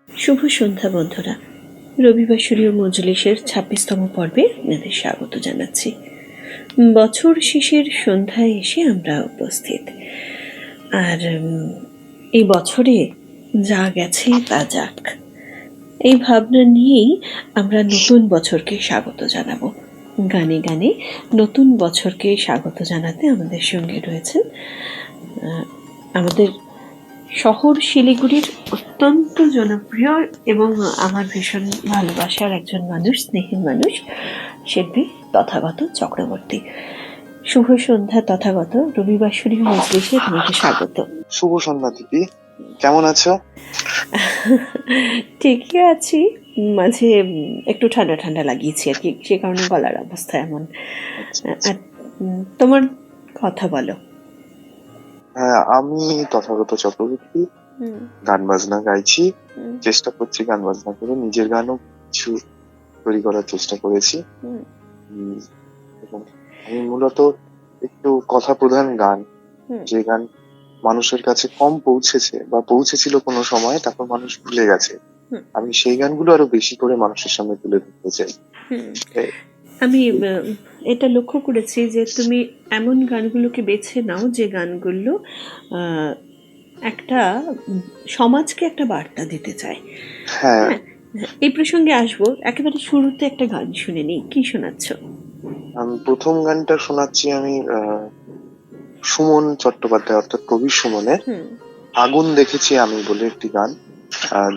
শুভ সন্ধ্যা বন্ধুরা। রবিবাসরীয় মজলিসের ২৬তম পর্বে আপনাদের স্বাগত জানাচ্ছি। বছর শেষের সন্ধ্যায় এসে আমরা উপস্থিত, আর এই বছরে যা গেছে তা যাক, এই ভাবনা নিয়েই আমরা নতুন বছরকে স্বাগত জানাবো। গানে গানে নতুন বছরকে স্বাগত জানাতে আমাদের সঙ্গে রয়েছেন আমাদের শহর শিলিগুড়ির অত্যন্ত জনপ্রিয় এবং আমার ভীষণ ভালোবাসার একজন মানুষ, স্নেহের মানুষ, শিল্পী তথাগত চক্রবর্তী। শুভ সন্ধ্যা তথাগত, রবিবাসরীয় মজলিসে তোমাকে স্বাগত। শুভ সন্ধ্যা দিদি, কেমন আছো? ঠিকই আছি, মাঝে একটু ঠান্ডা ঠান্ডা লাগিয়েছি আর কি, সে কারণে গলার অবস্থা এমন। আর তোমার কথা বলো। হ্যাঁ, আমি তথাগত চক্রবর্তী গান বাজনা গাইছি, চেষ্টা করছি গান বাজনা করে নিজের গানও কিছু তৈরি করার চেষ্টা করেছি। এবং আমি মূলত একটু কথা প্রধান গান, যে গান মানুষের কাছে কম পৌঁছেছে বা পৌঁছেছিল কোনো সময়, তারপর মানুষ ভুলে গেছে, আমি সেই গানগুলো আরো বেশি করে মানুষের সামনে তুলে ধরতে চাই। আমি এটা লক্ষ্য করেছি যে তুমি এমন গানগুলোকে বেছে নাও যে গানগুলো একটা সমাজকে একটা বার্তা দিতে চায়। হ্যাঁ, এই প্রসঙ্গে আসবো। একেবারে শুরুতে একটা গান শুনে নিই, কি শোনাচ্ছ? আমি প্রথম গানটা শোনাচ্ছি আমি সুমন চট্টোপাধ্যায় অর্থাৎ কবি সুমনের আগুন দেখেছি আমি বলে একটি গান,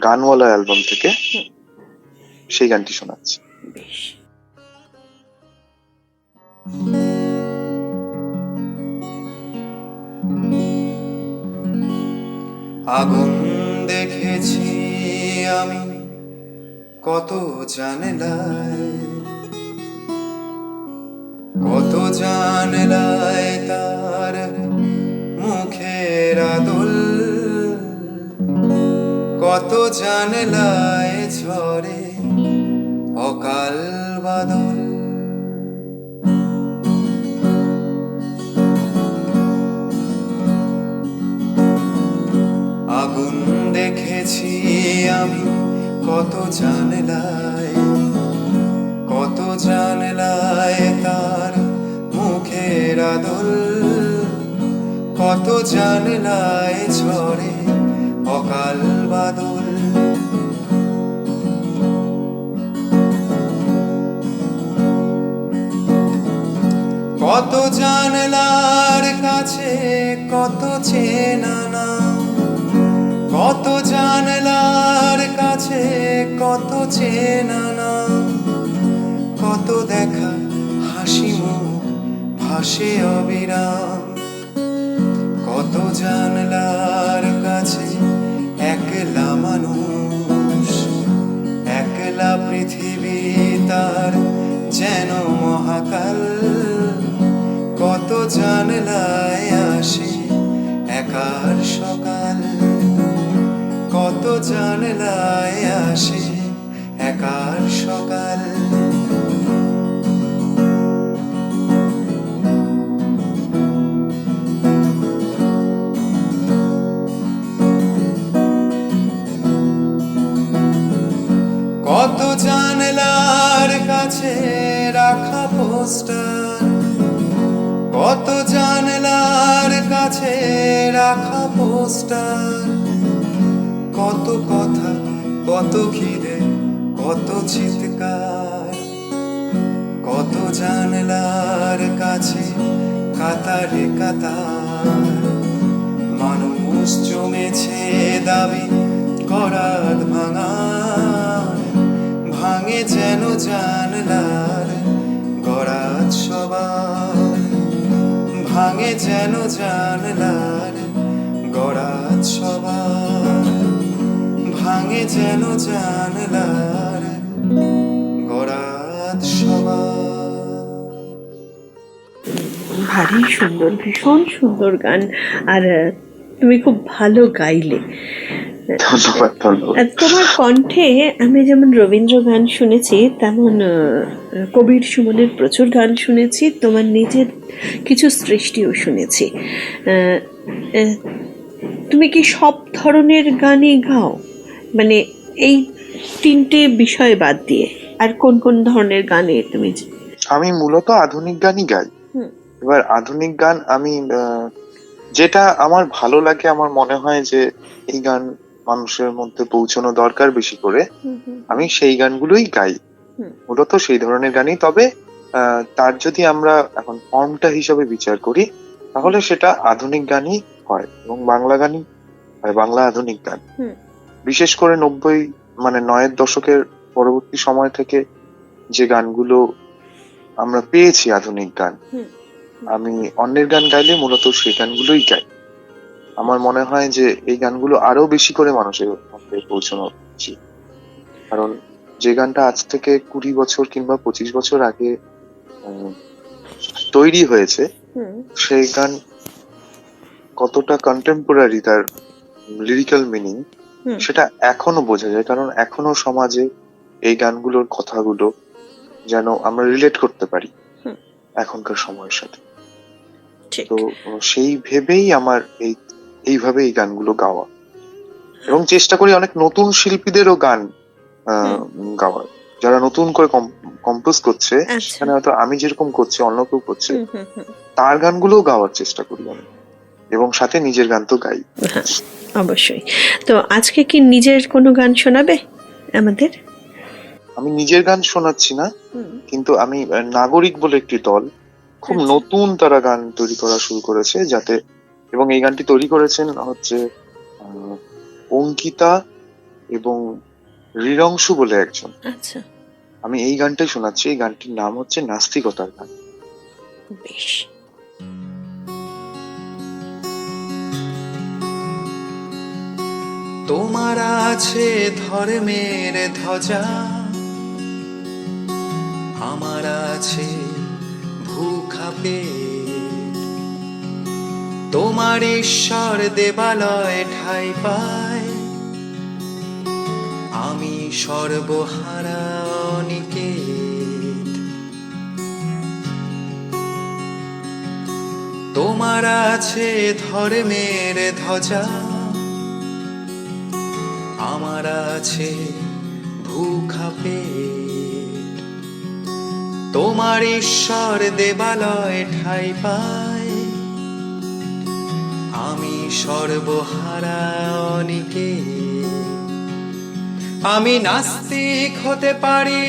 গানওয়ালা অ্যালবাম থেকে, সেই গানটি শোনাচ্ছি। বেশ। আগুন দেখেছি আমি কত জানলায়, কত জানলায় তার মুখের আদল, কত জানলায় ঝরে অকাল বাদল। আগুন দেখেছি আমি কত জানলায়, কত জানলায় তার মুখের আদল, কত জানলায় ঝরে অকাল বাদল। কত জানলার কাছে কত চেনা নাম, কত জানলার কাছে কত চেনা নাম, কত দেখা হাসি মুখ ভাসে অবিরাম। কত জানলার কাছে একলা মানুষ, একলা পৃথিবী তার যেন মহাকাল। কত জানলায় আসে একার সকাল, কত জানলায় আসে একার সকাল। কত জানলার কাছে রাখা পোস্টার, কত জানলার কাছে রাখা পোস্টার, কত কথা কত খিদে কত চিৎকার। কত জানলার কাছে কাতারে কাতার মানুষ জমেছে দাবি করাত ভাঙার। ভাঙে যেন জানলার গড়াত সবার, ভাঙে যেন জানলার গড়াত সবার, ভাঙে যেন জানলার গড়াত সবার। ভারী সুন্দর, ভীষণ সুন্দর গান, আর তুমি খুব ভালো গাইলে। ধন্যবাদ, ধন্যবাদ। তোমার কণ্ঠে আমি যেমন রবীন্দ্র গান শুনেছি, তেমন কবির সুমনের প্রচুর গান শুনেছি, তোমার নিজের কিছু সৃষ্টিও শুনেছি। তুমি কি সব ধরনের গানই গাও? মানে এই তিনটে বিষয় বাদ দিয়ে আর কোন কোন ধরনের গানে তুমি? আমি মূলত আধুনিক গানই গাই। হুম। এবার আধুনিক গান আমি যেটা আমার ভালো লাগে, আমার মনে হয় যে এই গান মানুষের মধ্যে পৌঁছানো দরকার বেশি করে, আমি সেই গানগুলোই গাই। মূলত সেই ধরনের গানই। তবে তার যদি আমরা এখন ফর্মটা হিসাবে বিচার করি তাহলে সেটা আধুনিক গানই হয় এবং বাংলা গানই হয়, বাংলা আধুনিক গান। বিশেষ করে 90 দশকের পরবর্তী সময় থেকে যে গানগুলো আমরা পেয়েছি আধুনিক গান, আমি অন্যের গান গাইলে মূলত সেই গানগুলোই গাই। আমার মনে হয় যে এই গানগুলো আরো বেশি করে মানুষের মধ্যে পৌঁছানো উচিত। কারণ যে গানটা আজ থেকে 20 বছর কিংবা 25 বছর আগে তৈরি হয়েছে, সেই গান কতটা কন্টেম্পোরারি, তার লিরিক্যাল মিনিং সেটা এখনো বোঝা যায়। কারণ এখনো সমাজে এই গানগুলোর কথাগুলো যেন আমরা রিলেট করতে পারি এখনকার সময়ের সাথে। তো সেই ভেবেই আমার এইভাবে এই গানগুলো গাওয়া, এবং চেষ্টা করি অনেক নতুন শিল্পীদেরও গান গাওয়ার, যারা নতুন করে কম্পোজ করছে, সেখানে হয়তো আমি যেরকম করছি অন্য কেউ করছে, তার গানগুলো গাওয়ার চেষ্টা করি আমি, এবং সাথে নিজের গান তো গাই। অবশ্যই। তো আজকে কি নিজের কোনো গান শোনাবে আমাদের? আমি নিজের গান শোনাচ্ছি না, কিন্তু আমি নাগরিক বলে একটি দল, খুব নতুন তারা গান তৈরি করা শুরু করেছে, যাতে, এবং এই গানটি তৈরি করেছেন হচ্ছে অঙ্কিতা এবং ঋরংশু বলে একজন। আচ্ছা, আমি এই গানটাই শোনাচ্ছি। এই গানটির নাম হচ্ছে নাস্তিকতার গান। বেশ। তোমার আছে ধর্মের ধ্বজা, আমার আছে ভুখা পেট। তোমার ঈশ্বর দেবালয় ঠাই পায়, আমি সর্বহারা অনিকেত। তোমার আছে ধর্মের ধ্বজা, আমার আছে ভুখা পেট। তোমার ঈশ্বর দেবালয় ঠাই পায়, আমি সর্বহারা অনিকেত। আমি নাস্তিক হতে পারি,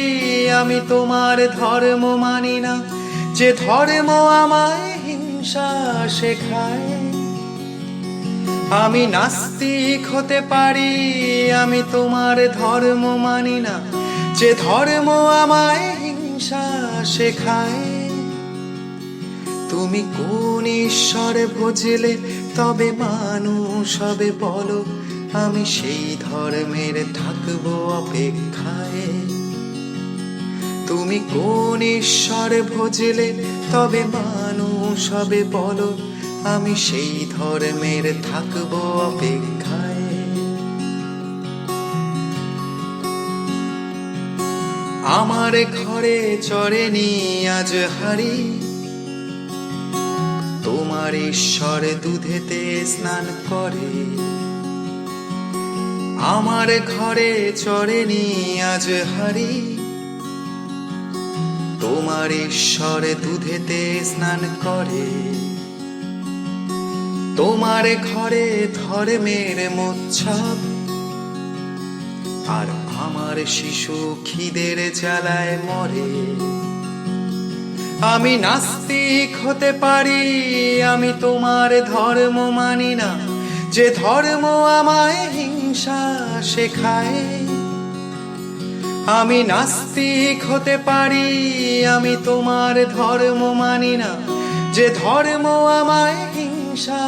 আমি তোমার ধর্ম মানি না, যে ধর্ম আমায় হিংসা শেখায়। আমি নাস্তিক হতে পারি, আমি তোমার ধর্ম মানি না, যে ধর্ম আমায় হিংসা শেখায়। তুমি কোন ঈশ্বরে ভজলে তবে মানুষ হবে বলো, আমি সেই ধর্মের থাকবো অপেক্ষায়। তুমি কোন ঈশ্বরে ভজলে তবে মানুষ হবে বলো, আমি সেই ধর্মের থাকবো অপেক্ষায়। আমার ঘরে চড়েনি আজ হাড়ি, তোমার ঈশ্বর দুধেতে স্নান করে। আমার ঘরে চড়েনি আজ হাড়ি, তোমার ঈশ্বর দুধেতে স্নান করে। তোমার ঘরে ধর্মের মোচ্ছব, আর আমার শিশু খিদের জ্বালায় মরে। আমি নাস্তিক হতে পারি, আমি তোমার ধর্ম মানি না, যে ধর্ম আমায় হিংসা শেখায়। আমি নাস্তিক হতে পারি, আমি তোমার ধর্ম মানি না, যে ধর্ম আমায় হিংসা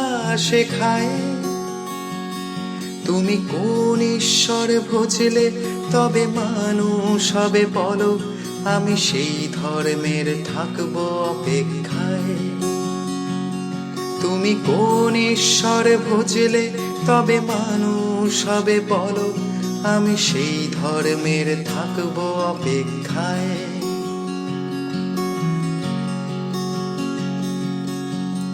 শেখায়। তুমি কোন ঈশ্বর ভজলে তবে মানুষ হবে বলো, আমি সেই ধর্মের থাকবো অপেক্ষায়। তুমি কোন ঈশ্বর ভজলে তবে মানুষ হবে বলো, আমি সেই ধর্মের থাকবো অপেক্ষায়।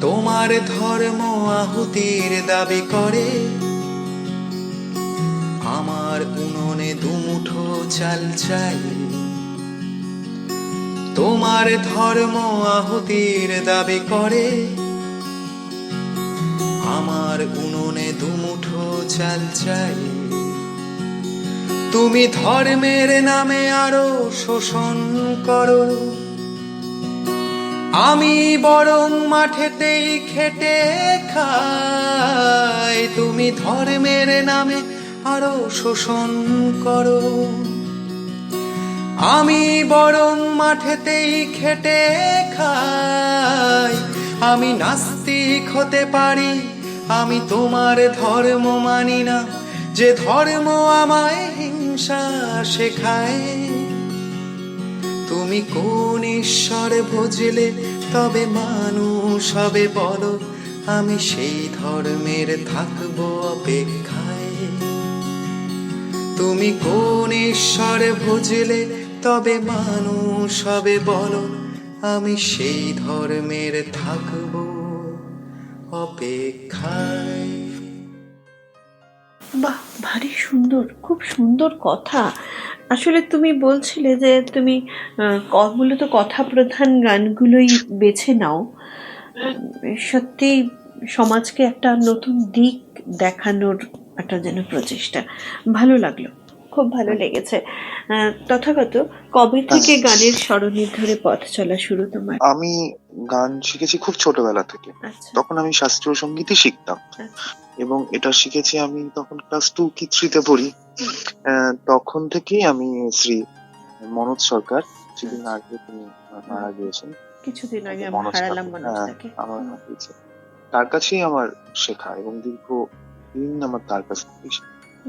তোমার ধর্ম আহুতির দাবি করে, আমার উনুন উনুনে দুমুঠো চাল চাই, তোমার ধর্ম আহুতির দাবি করে, আমার উনুনে দুমুঠো চাল চাই। তুমি ধর্মের নামে আরো শোষণ করো, আমি বরং মাঠেতেই খেটে খাই। তুমি ধর্মের নামে আরো শোষণ করো, আমি বরং মাঠেতেই খেটে খাই। আমি নাস্তিক হতে পারি, আমি তোমার ধর্ম মানি না, যে ধর্ম আমায় হিংসা শেখায়। তুমি কোন ঈশ্বর ভজলে তবে মানুষ হবে বলো, আমি সেই ধর্মের থাকবো অপেক্ষায়। তুমি কোন ঈশ্বর ভজলে তবে মানুষ হবে বলো, আমি সেই ধর্মের থাকবো অপেক্ষায়। বাহ, ভারী সুন্দর, খুব সুন্দর কথা। আসলে তুমি বলছিলে যে তুমি মূলত কথা প্রধান গানগুলোই বেছে নাও। সত্যি সমাজকে একটা নতুন দিক দেখানোর একটা যেন প্রচেষ্টা। ভালো লাগলো, খুব ভালো লেগেছে। তথাগত, কবে থেকে গানের স্মরণের ধরে পথ চলা শুরু তোমার? আমি গান শিখেছি খুব ছোটবেলা থেকে। আচ্ছা, তখন আমি শাস্ত্রীয় সঙ্গীতই শিখতাম, আচ্ছা। এবং এটা শিখেছি আমি তখন ক্লাস 2 কি 3 তে পড়ি। তখন থেকেই আমি শ্রী মনোজ সরকার, কিছুদিন আগে তিনি মারা গিয়েছেন, কিছুদিন আগে আমি মনোজ হারালাম ঠাকুর, মনোজটাকে। আমার হয়েছে। তার কাছেই আমার শেখা, এবং দীর্ঘদিন আমার তার কাছ থেকে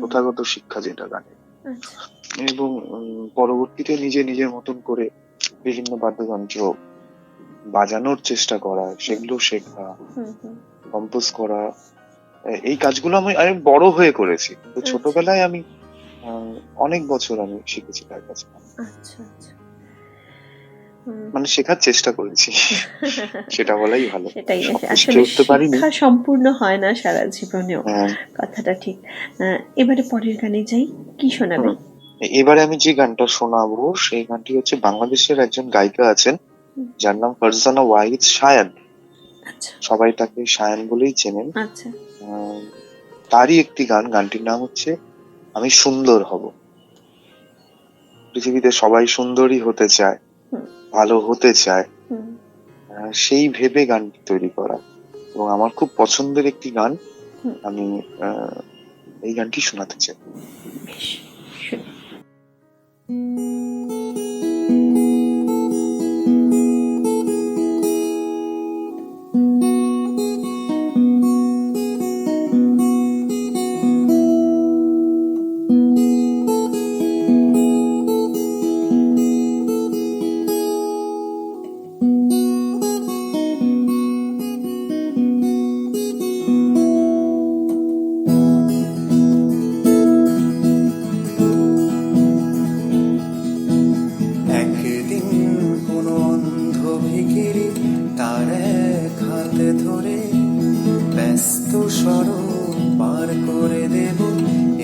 প্রথাগত শিক্ষা যেটা গানের। আচ্ছা, এবং পরবর্তীতে নিজের মতন করে বিভিন্ন বাদ্যযন্ত্র বাজানোর চেষ্টা করা, সেগুলো শেখা, কম্পোজ করা, এই কাজগুলো আমি বড় হয়ে করেছি। তো ছোটবেলায় আমি অনেক বছর আমি শিখেছি তার কাছে, আচ্ছা, আচ্ছা। মানে শেখার চেষ্টা করেছি, সেটা বলাই ভালো। সেটাই, সবকিছু আসলে শিখে উঠতে পারিনি। শিক্ষা সম্পূর্ণ হয় না সারা জীবনেও, হ্যাঁ। কথাটা ঠিক। এবারে পরের গানে যাই, কি শোনাবে? এবারে আমি যে গানটা শোনাবো সেই গানটি হচ্ছে বাংলাদেশের একজন গায়িকা আছেন, যার নাম ফারজানা ওয়াহিদ শায়ান। আচ্ছা, সবাই তাকে শায়ান বলেই চেনেন। আচ্ছা। তারই একটি গান, গানটির নাম হচ্ছে আমি সুন্দর হব। পৃথিবীতে সবাই সুন্দরী হতে চায়, ভালো হতে চায়, সেই ভেবে গানটি তৈরি করা, এবং আমার খুব পছন্দের একটি গান। আমি এই গানটি শোনাতে চাই। বেশ, শুনি। ব্যস্ত সড়ক পার করে দেব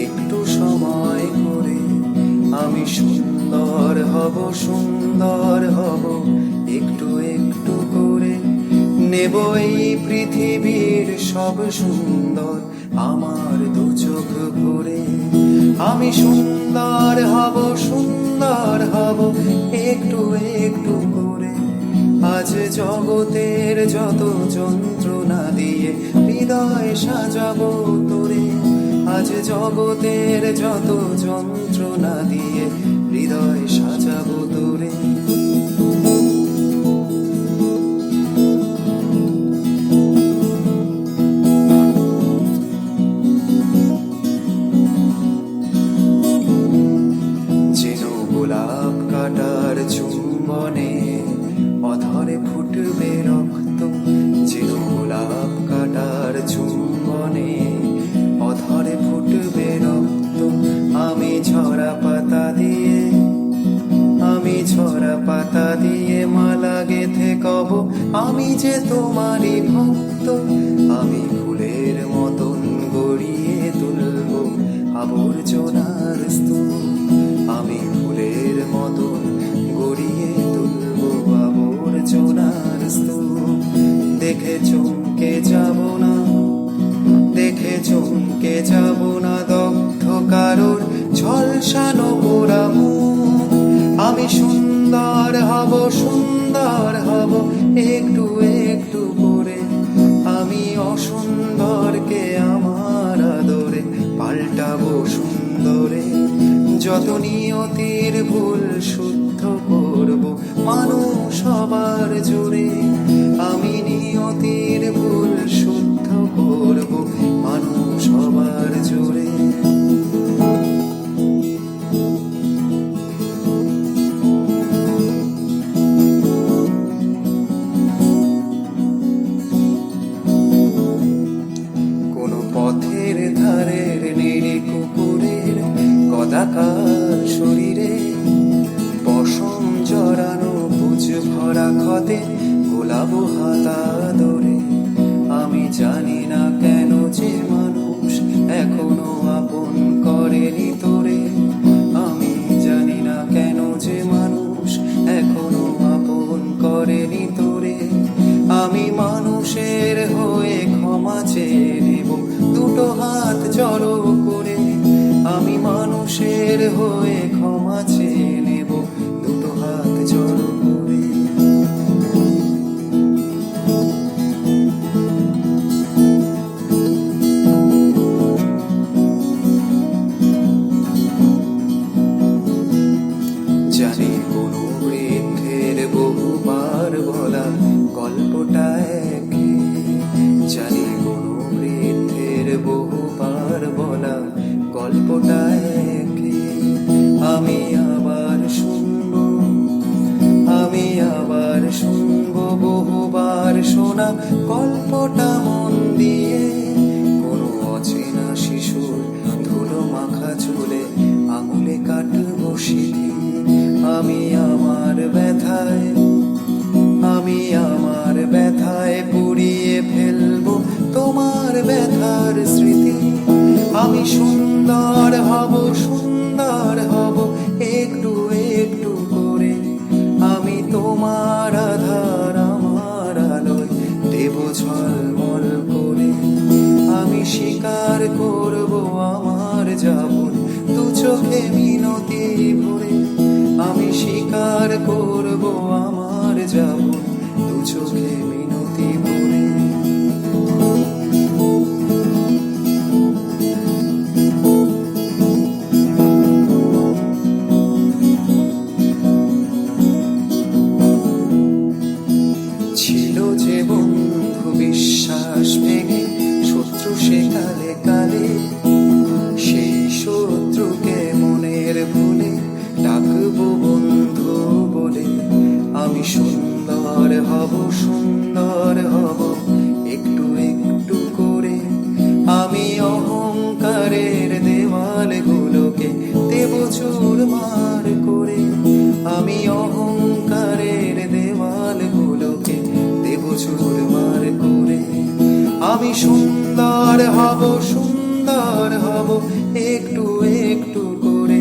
একটু সময় করে। আমি সুন্দর হব, সুন্দর হব একটু একটু করে। নেব এই পৃথিবীর সব সুন্দর আমার দু চোখ ভরে। আমি সুন্দর হব, সুন্দর হব একটু একটু করে। আজ জগতের যত যন্ত্রণা দিয়ে হৃদয় সাজাবো তোরে। আজ জগতের যত যন্ত্রণা দিয়ে হৃদয় সাজাবো তোরে। যেন গোলাপ কাটার চুম্বনে অধরে ফুটবে রক্ত। যেন গোলাপ কাটার চুম্বনে অধরে ফুটবে রক্ত। আমি ঝরা পাতা দিয়ে, আমি ঝরা পাতা দিয়ে মালা গেথে কব আমি যে তোমারই ভক্ত। আমি ফুলের মতন গড়িয়ে তুলব আবর্জনার স্তূপ। না দগ্ধ কারোর ঝলসানো পোড়া মুখ। আমি সুন্দর হব একটু একটু করে। আমি অসুন্দরকে আমার আদরে পাল্টাবো সুন্দরে। যত নিয়তির ভুল শুদ্ধ করব মানুষ সবার জোরে। আমি নিয়তির ভুল শুদ্ধ করব মানুষ সবার জোরে। পথের ধারের নেড়ে কুকুরের কদাকার শরীরে পশম জড়ানো পুজ ভরা ক্ষতে গোলাবো হাতা ধরে। আমি জানি না কেন যে মানুষ এখনো আপন করেনি তোরে। আমি জানি না কেন যে মানুষ এখনো আপন করেনি তোরে। আমি মানুষের হয়ে ক্ষমা চেয়ে নেব দুটো হাত জড়ো করে। আমি মানুষের হয়ে ক্ষমা চেয়ে নেব দুটো হাত জড়ো করে। জানি কোনো বৃদ্ধের বহুবার বলা গল্পটা একে। জানি কোনো বৃদ্ধের বহুবার বলা গল্পটা একে। আমি আবার শুনবো বহুবার শোনা গল্পটা মন দিয়ে। কোনো অচেনা শিশুর ধুলো মাখা চুলে আঙুলে কাটবো সিঁথি। আমি আমার ব্যথায় পুড়িয়ে ফেলবো তোমার ব্যথার স্মৃতি। আমি সুন্দর হব একটু একটু করে। আমি তোমার আধার আমার আলোয় দেব ঝলমল করে। আমি স্বীকার করব আমার যাবন দু চোখে মিনতি ভরে। আমি স্বীকার করব আমার যাবন দু চোখে মিনতি ভরে। ছিল যে বন্ধু বিশ্বাস ভেঙে শত্রু সে কালে কালে। সেই শত্রুকে মনের ভুলে ডাকবো বন্ধু বলে। আমি সুন্দর হব একটু একটু করে। আমি অহংকারের দেওয়ালগুলোকে দেব চুরমার করে। আমি অহংকারের দেওয়ালগুলোকে দেব চুরমার করে। আমি সুন্দর হব একটু একটু করে।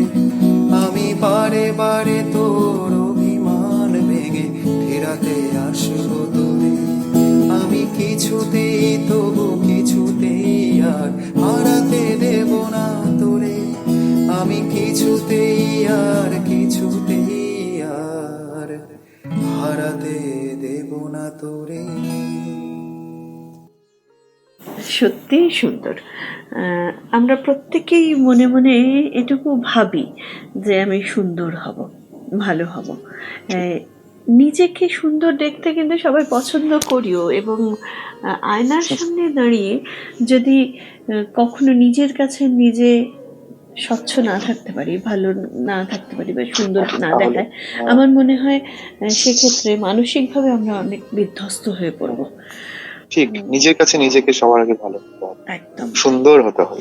আমি বারে তোর অভিমান ভেঙে ফেরাতে আসবো তোরে। আমি কিছুতেই আর হারাতে দেব না তোরে। আমি কিছুতেই আর হারাতে দেব না তোরে। সত্যিই সুন্দর। আমরা প্রত্যেকেই মনে মনে এটুকু ভাবি যে আমি সুন্দর হব, ভালো হব। নিজেকে সুন্দর দেখতে কিন্তু সবাই পছন্দ করিও, এবং আয়নার সামনে দাঁড়িয়ে যদি কখনো নিজের কাছে নিজে স্বচ্ছ না থাকতে পারি, ভালো না থাকতে পারি বা সুন্দর না দেখায়, আমার মনে হয় সেক্ষেত্রে মানসিকভাবে আমরা অনেক বিধ্বস্ত হয়ে পড়বো। ঠিক, নিজের কাছে নিজেকে সবার আগে ভালো হতে হবে, একদম সুন্দর হতে হবে।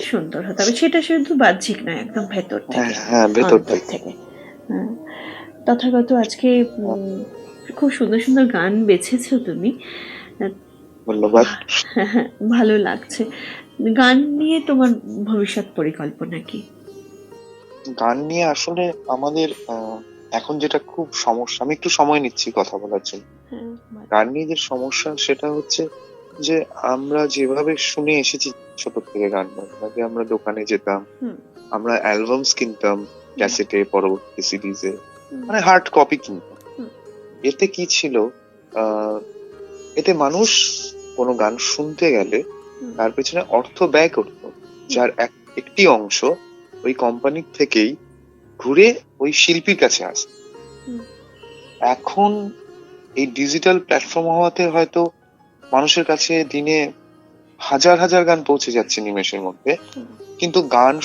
সেটা শুধু বাহ্যিক নয়, একদম ভেতর থেকে, ভেতর থেকে। তথাগত আজকে খুব সুন্দর সুন্দর গান বেছেছো তুমি, ধন্যবাদ। ভালো লাগছে। গান নিয়ে তোমার ভবিষ্যৎ পরিকল্পনা কি? গান নিয়ে আসলে আমাদের এখন যেটা খুব সমস্যা, আমি একটু সময় নিচ্ছি কথা বলার জন্য। গান নিয়ে যে সমস্যা সেটা হচ্ছে যে আমরা যেভাবে শুনে এসেছি ছোট থেকে গান বাজনা, যে আমরা দোকানে যেতাম, আমরা অ্যালবামস কিনতাম ক্যাসেটে, পরবর্তী সিরিজে, মানে হার্ড কপি কিনতাম। এতে কি ছিল, এতে মানুষ কোনো গান শুনতে গেলে তার পেছনে অর্থ ব্যয় করত, যার একটি অংশ ওই কোম্পানির থেকেই ঘুরে ওই শিল্পীর কাছে আসে। এখন এই ডিজিটাল প্ল্যাটফর্ম হওয়াতে হয়তো মানুষের কাছে দিনে হাজার হাজার গান পৌঁছে যাচ্ছে নিমেষের মধ্যে, কিন্তু গান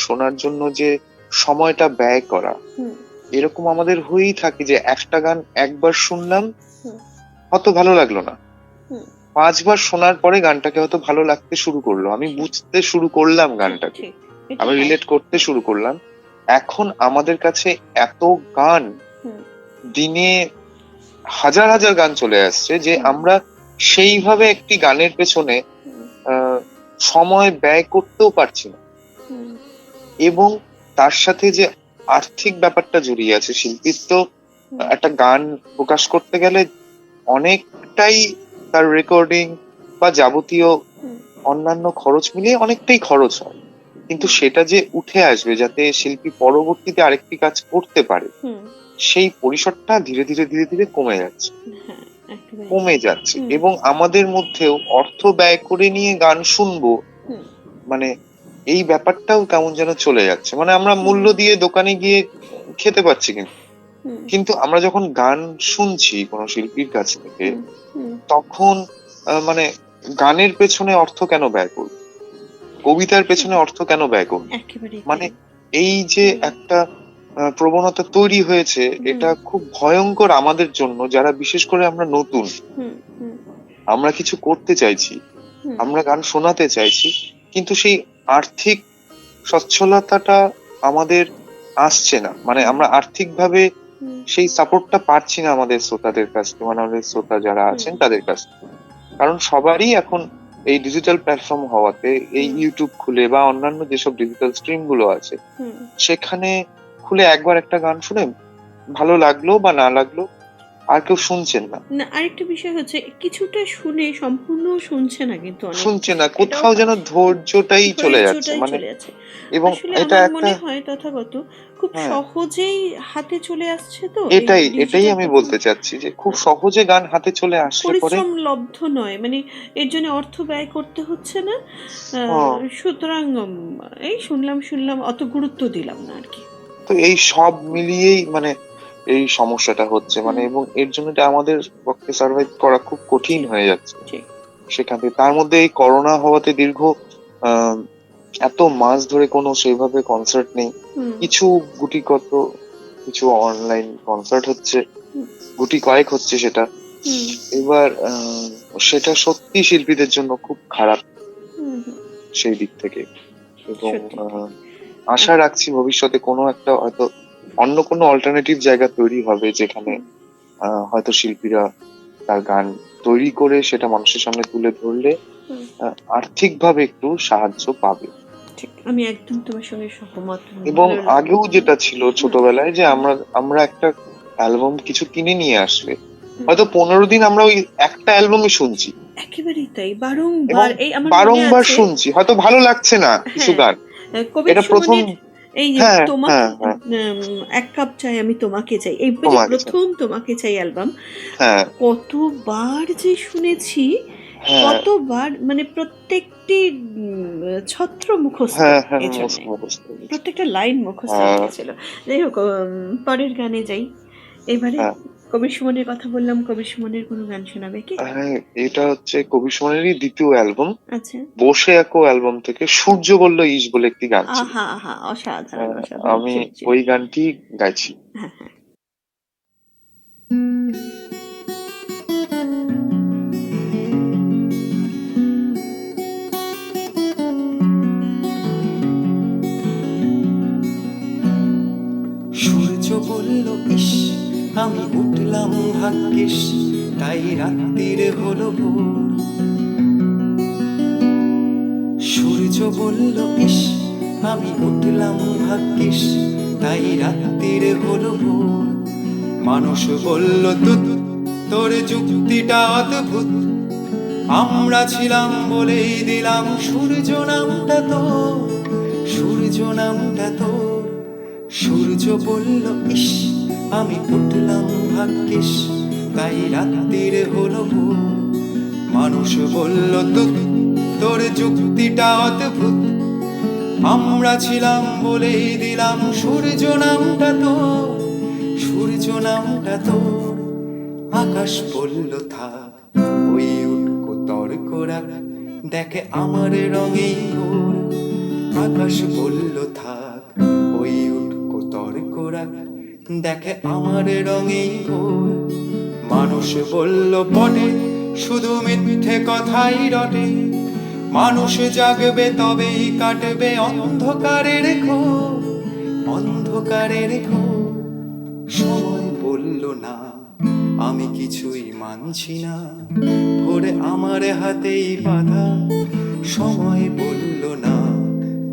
শোনার জন্য যে সময়টা ব্যয় করা, এরকম আমাদের হয়েই থাকে যে একটা গান একবার শুনলাম, হয়তো ভালো লাগলো না, 5 বার শোনার পরে গানটাকে হয়তো ভালো লাগতে শুরু করলো, আমি বুঝতে শুরু করলাম গানটাকে, আমি রিলেট করতে শুরু করলাম। এখন আমাদের কাছে এত গান, দিনে হাজার হাজার গান চলে আসছে যে আমরা সেইভাবে একটি গানের পেছনে সময় ব্যয় করতেও পারছি না। এবং তার সাথে যে আর্থিক ব্যাপারটা জড়িয়ে আছে, শিল্পীর তো একটা গান প্রকাশ করতে গেলে অনেকটাই তার রেকর্ডিং বা যাবতীয় অন্যান্য খরচ মিলিয়ে অনেকটাই খরচ হয়, কিন্তু সেটা যে উঠে আসবে যাতে শিল্পী পরবর্তীতে আরেকটি কাজ করতে পারে, সেই পরিসরটা ধীরে ধীরে ধীরে ধীরে কমে যাচ্ছে। এবং আমাদের মধ্যেও অর্থ ব্যয় করে নিয়ে গান শুনবো, মানে এই ব্যাপারটাও কেমন যেন চলে যাচ্ছে। মানে আমরা মূল্য দিয়ে দোকানে গিয়ে খেতে পাচ্ছি, কিন্তু আমরা যখন গান শুনছি কোনো শিল্পীর কাছ থেকে, তখন মানে গানের পেছনে অর্থ কেন ব্যয় করব, কবিতার পেছনে অর্থ কেন ব্যয় করব? মানে এই যে একটা প্রবণতা তৈরি হয়েছে, এটা খুব ভয়ঙ্কর আমাদের জন্য, যারা বিশেষ করে আমরা নতুন, আমরা কিছু করতে চাইছি, আমরা গান শোনাতে চাইছি, কিন্তু সেই আর্থিক সচ্ছলতাটা আমাদের আসছে না, মানে আমরা আর্থিকভাবে সেই সাপোর্টটা পাচ্ছি না আমাদের শ্রোতাদের কাছ থেকে, মানে আমাদের শ্রোতা যারা আছেন তাদের কাছ থেকে। কারণ সবারই এখন এই ডিজিটাল প্ল্যাটফর্ম হওয়াতে, এই ইউটিউব খুলে বা অন্যান্য যেসব ডিজিটাল স্ট্রিম গুলো আছে, সেখানে খুলে একবার একটা গান শুনে ভালো লাগলো বা না লাগলো, আর কেউ শুনছেন না। আরেকটা বিষয় হচ্ছে, কিছুটা শুনে সম্পূর্ণ শুনছে না, কিন্তু শুনছে না, কোথাও যেন ধৈর্যটাই চলে যাচ্ছে। মানে এবং এটা একটা মনে হয় তথাগত খুব সহজেই হাতে চলে আসছে, তো এটাই আমি বলতে চাচ্ছি, যে খুব সহজে গান হাতে চলে আসছে, পরিশ্রম লব্ধ নয়, মানে এর জন্য অর্থ ব্যয় করতে হচ্ছে না, সুতরাং এই শুনলাম অত গুরুত্ব দিলাম না আর কি। তো এই সব মিলিয়েই মানে এই সমস্যাটা হচ্ছে, মানে এবং এর জন্য আমাদের পক্ষে সার্ভাইভ করা খুব কঠিন হয়ে যাচ্ছে সেখান থেকে। তার মধ্যে এই করোনা হওয়াতে দীর্ঘ এত মাস ধরে কোনো সেইভাবে কনসার্ট নেই, কিছু গুটিকত কিছু অনলাইন কনসার্ট হচ্ছে, গুটি কয়েক হচ্ছে সেটা। এবার সেটা সত্যি শিল্পীদের জন্য খুব খারাপ সেই দিক থেকে। এবং আশা রাখছি ভবিষ্যতে কোনো একটা হয়তো অন্য কোনো অল্টারনেটিভ জায়গা তৈরি হবে, যেখানে হয়তো শিল্পীরা তার গান তৈরি করে সেটা মানুষের সামনে তুলে ধরলে আর্থিকভাবে একটু সাহায্য পাবে। আমি একদম তোমার সঙ্গে সহমত। এবং আগেও যেটা ছিল ছোটবেলায়, যে আমরা একটা অ্যালবাম কিছু কিনে নিয়ে আসলে হয়তো 15 দিন আমরা ওই একটা অ্যালবামই শুনছি, একেবারেই তাই, বারংবার শুনছি, হয়তো ভালো লাগছে না কিছু গান। এটা প্রথম এই যে তোমাকে এক কাপ চাই আমি তোমাকে চাই, এই প্রথম তোমাকে চাই অ্যালবাম, কতবার যে শুনেছি, কতবার, মানে প্রত্যেকটি ছত্র মুখস্থ, প্রত্যেকটা লাইন মুখস্থ ছিল। যাই হোক, পরের গানে যাই। এবারে কবির সুমনের কথা বললাম, কবির সুমনের কোনো গান শোনাবে কি? এটা হচ্ছে কবির সুমনেরই দ্বিতীয় অ্যালবাম, আচ্ছা, বসে একো অ্যালবাম থেকে সূর্য বলল ইস বলে একটি গান ছিল। অসাধারণ। আমি ওই গানটি গাইছি। সূর্য বলল ইস, আমি উঠলাম ভাগ্যিস, তাই রাত্রির হলো ভোর। সূর্য বলল ইস, আমি উঠলাম ভাগ্যিস, তাই রাত্রির হলো ভোর। মানুষ বলল তোর যুক্তিটা অদ্ভুত, আমরা ছিলাম বলেই দিলাম সূর্য নামটা তোর, সূর্য নামটা তোর। সূর্য বলল ইস, আমি উঠলাম ভাগ্যিস, তাই রাত্রির হলো ভোর। মানুষ বলল তুত, তোর যুক্তিটা অদ্ভুত। আমরা ছিলাম বলেই দিলাম সূর্য নামটা তোর, সূর্য নামটা তোর। আকাশ বলল থাক, ওই উটকো তর্ক রাখ, দেখে আমার রঙেই ঘোর। আকাশ বলল থাক, ওই উটকো তর্ক রাখ, দেখে আমার রঙেই ঘোর। মানুষ বলল বটে, শুধু মিথ্যে কথাই রটে। মানুষ জাগবে তবেই কাটবে অন্ধকারের ঘোর, অন্ধকারের ঘোর। সময় বলল না, আমি কিছুই মানছি না, ভোরে আমার হাতেই বাধা। সময় বলল না,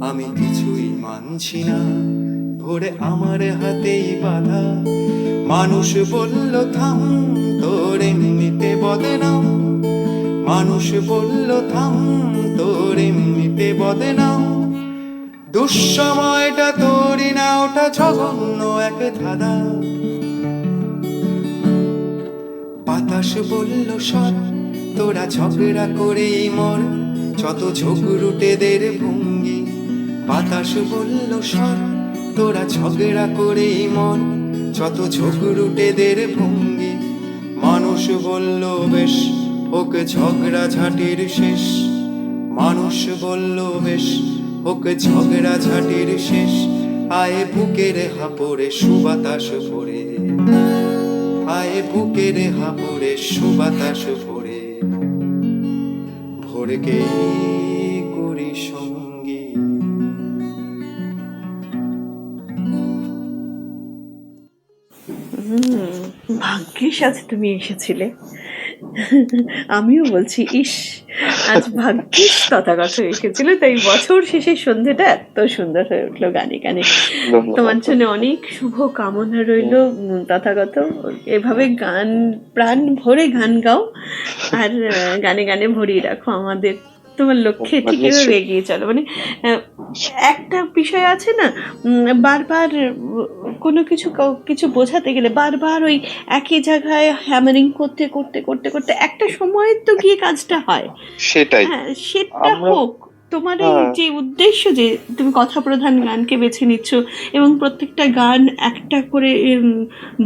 আমি কিছুই মানছি না, ভোরে আমার হাতেই বাধা। মানুষ বলল থাম, তোর এমনিতে বদনাম। মানুষ বলল থাম, তোর এমনিতে বদনাম। দুঃসময়টা তোরই না, ওটা জঘন্য এক ধাঁধা। বাতাস বলল সর, তোরা ঝগড়া করেই মর, যত ঝগড়ুটেদের ভঙ্গি। বাতাস বলল সর, তোরা ঝগড়া করেই মর, যত ঝগড়ুটেদের ভঙ্গি। মানুষ বলল বেশ, হোক ঝগড়া ঝাঁটির শেষ। মানুষ বলল বেশ, হোক ঝগড়া ঝাঁটির শেষ। আয়ে বুকের হাপড়ে সুবাতাস ভরে, আয়ে বুকের হাপড়ে সুবাতাস ভরে, ভোরকে করি সঙ্গী। ভাগ্যিস আজ তুমি এসেছিলে। আমিও বলছি ইস, আজ ভাগ্যিস তথাগত এসেছিল, তাই বছর শেষের সন্ধ্যেটা এত সুন্দর হয়ে উঠলো গানে গানে। তোমার জন্য অনেক শুভ কামনা রইল তথাগত। এভাবে গান প্রাণ ভরে গান গাও, আর গানে গানে ভরিয়ে রাখো আমাদের। তোমার লক্ষ্যে ঠিক এভাবে এগিয়ে চলো। মানে একটা বিষয় আছে না, বারবার কোনো কিছু বোঝাতে গেলে বারবার ওই একই জায়গায় হ্যামারিং করতে করতে করতে করতে একটা সময় তো গিয়ে কাজটা হয়। সেটাই, হ্যাঁ, সেটা হোক। তোমার এই যে উদ্দেশ্য যে তুমি কথা প্রধান গানকে বেছে নিচ্ছ এবং প্রত্যেকটা গান একটা করে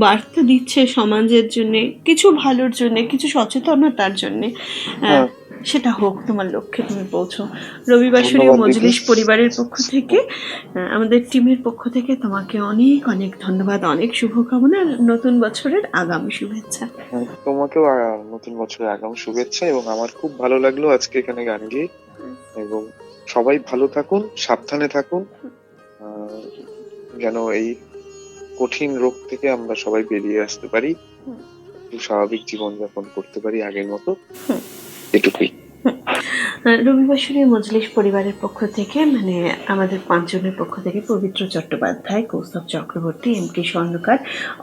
বার্তা দিচ্ছে সমাজের জন্য, কিছু ভালোর জন্য, কিছু সচেতনতার জন্য, সেটা হোক। তোমার লক্ষ্যে তুমি পৌঁছো। রবিবাসরীয় মজলিস পরিবারের পক্ষ থেকে, আমাদের টিমের পক্ষ থেকে তোমাকে অনেক অনেক ধন্যবাদ, অনেক শুভকামনা, নতুন বছরের আগামী শুভেচ্ছা। তোমাকেও নতুন বছরের আগাম শুভেচ্ছা। এবং আমার খুব ভালো লাগলো আজকে এখানে গান গিয়ে। এবং সবাই ভালো থাকুন, সাবধানে থাকুন, যেন এই কঠিন রোগ থেকে আমরা সবাই বেরিয়ে আসতে পারি, স্বাভাবিক জীবনযাপন করতে পারি আগের মতো, এটুকুই। রবিবাসরীয় মজলিস পরিবারের পক্ষ থেকে, মানে আমাদের পাঁচজনের পক্ষ থেকে, পবিত্র চট্টোপাধ্যায়, কৌস্তব চক্রবর্তী, এম কে স্বর্ণকার,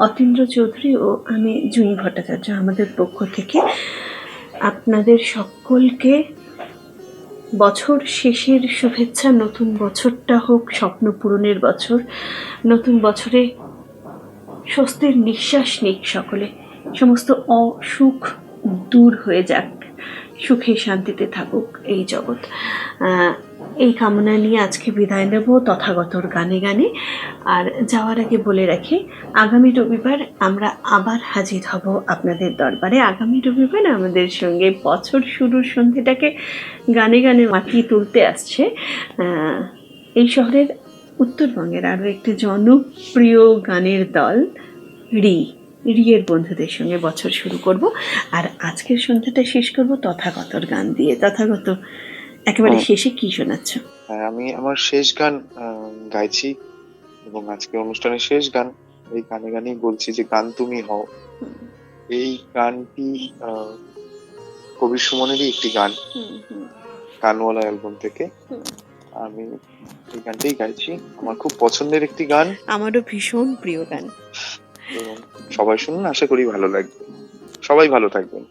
অতীন্দ্র চৌধুরী ও আমি জুঁই ভট্টাচার্য, আমাদের পক্ষ থেকে আপনাদের সকলকে বছর শেষের শুভেচ্ছা। নতুন বছরটা হোক স্বপ্ন পূরণের বছর। নতুন বছরে স্বস্তির নিঃশ্বাস নিক সকলে, সমস্ত অসুখ দূর হয়ে যাক, সুখে শান্তিতে থাকুক এই জগৎ। এই কামনা নিয়ে আজকে বিদায় নেব তথাগতর গানে গানে। আর যাওয়ার আগে বলে রাখি, আগামী রবিবার আমরা আবার হাজির হব আপনাদের দরবারে। আগামী রবিবার আমাদের সঙ্গে বছর শুরুর সন্ধ্যেটাকে গানে গানে মাতিয়ে তুলতে আসছে এই শহরের উত্তরবঙ্গের আরও একটি জনপ্রিয় গানের দল রিয়ের বন্ধুদের সঙ্গে বছর শুরু করব। আর আজকের সন্ধ্যাটা শেষ করব তথাগতর গান দিয়ে। তথাগত, একেবারে শেষে কি শোনাচ্ছ? আমি আমার শেষ গান গাইছি, এবং আজকে অনুষ্ঠানের শেষ গান। এই গানে গানেই বলছি যে গান তুমি হও। এই গানটি কবির সুমনেরই একটি গান, গানওয়ালা অ্যালবাম থেকে। আমি এই গানটাই গাইছি, আমার খুব পছন্দের একটি গান, আমারও ভীষণ প্রিয় গান। এবং সবাই শুনুন, আশা করি ভালো লাগবে। সবাই ভালো থাকবেন।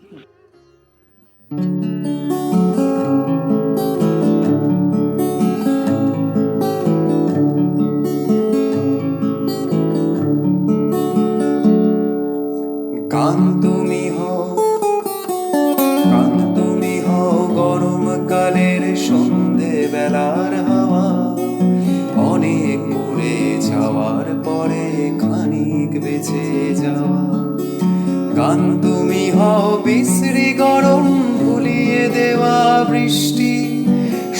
যাওয়ার পরে খানিক বেঁচে যাওয়া। গান তুমি হও বিশ্রী গরম ভুলিয়ে দেওয়া বৃষ্টি,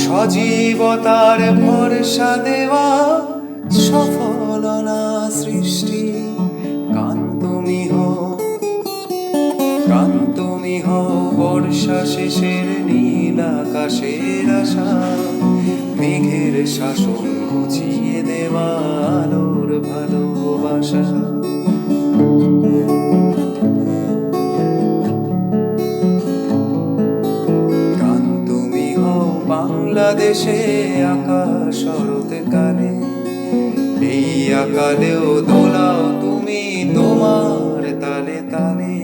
সজীবতার ভরসা দেওয়া সফলনা সৃষ্টি। গান তুমি হও, গান তুমি হও বর্ষা শেষের নীল আকাশের আশা, মেঘের শাসন ঘুচিয়ে দেওয়া আলোর ভালোবাসা। গান তুমি হও বাংলাদেশে আকাশ শরৎকালে, এই আকালেও দোলাও তুমি তোমার তালে তালে।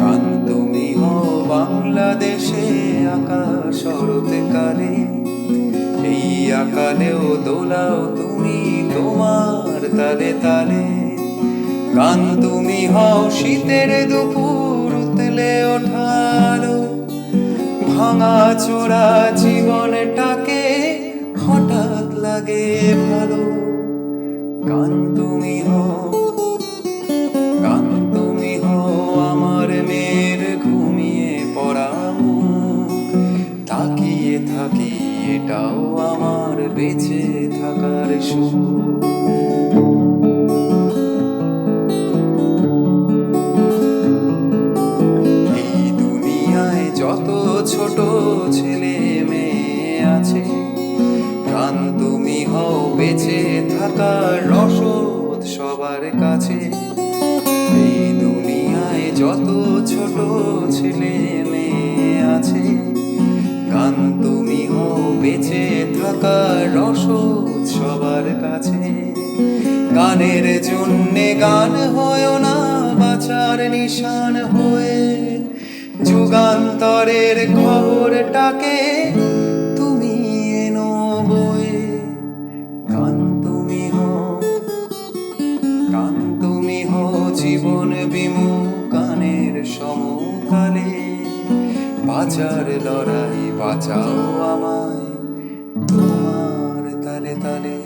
গান তুমি হও বাংলাদেশে আকাশ শরৎকালে, এই আকালেও দোলাও তুমি তোমার তালে তালে। গান তুমি হও শীতের দুপুর উতলে ওঠালো, ভাঙা চোরা জীবনটাকে হঠাৎ লাগে ভালো। গান তুমি হও, গান তুমি হও আমার মেয়ের ঘুমিয়ে পড়া মুখ, তাকিয়ে থাকি এটাও আমার বেঁচে থাকার সুখ। এই দুনিয়ায় যত ছোট ছেলে মেয়ে আছে, গান তুমি হও বেঁচে থাকার রসদ সবার কাছে। এই দুনিয়ায় যত ছোট ছেলে মেয়ে আছে, গান তুমি হও বেঁচে থাকার রসদ সবার কাছে। গানের জন্যে গান হয় না বাঁচার নিশান হয়ে, যুগান্তরের খবরটাকে তুমি এনো বয়ে। গান তুমি হও, গান তুমি হও জীবন বিমুখ গানের সমকালে, বাঁচার লড়াই বাঁচাও আমায় তোমার তালে তালে।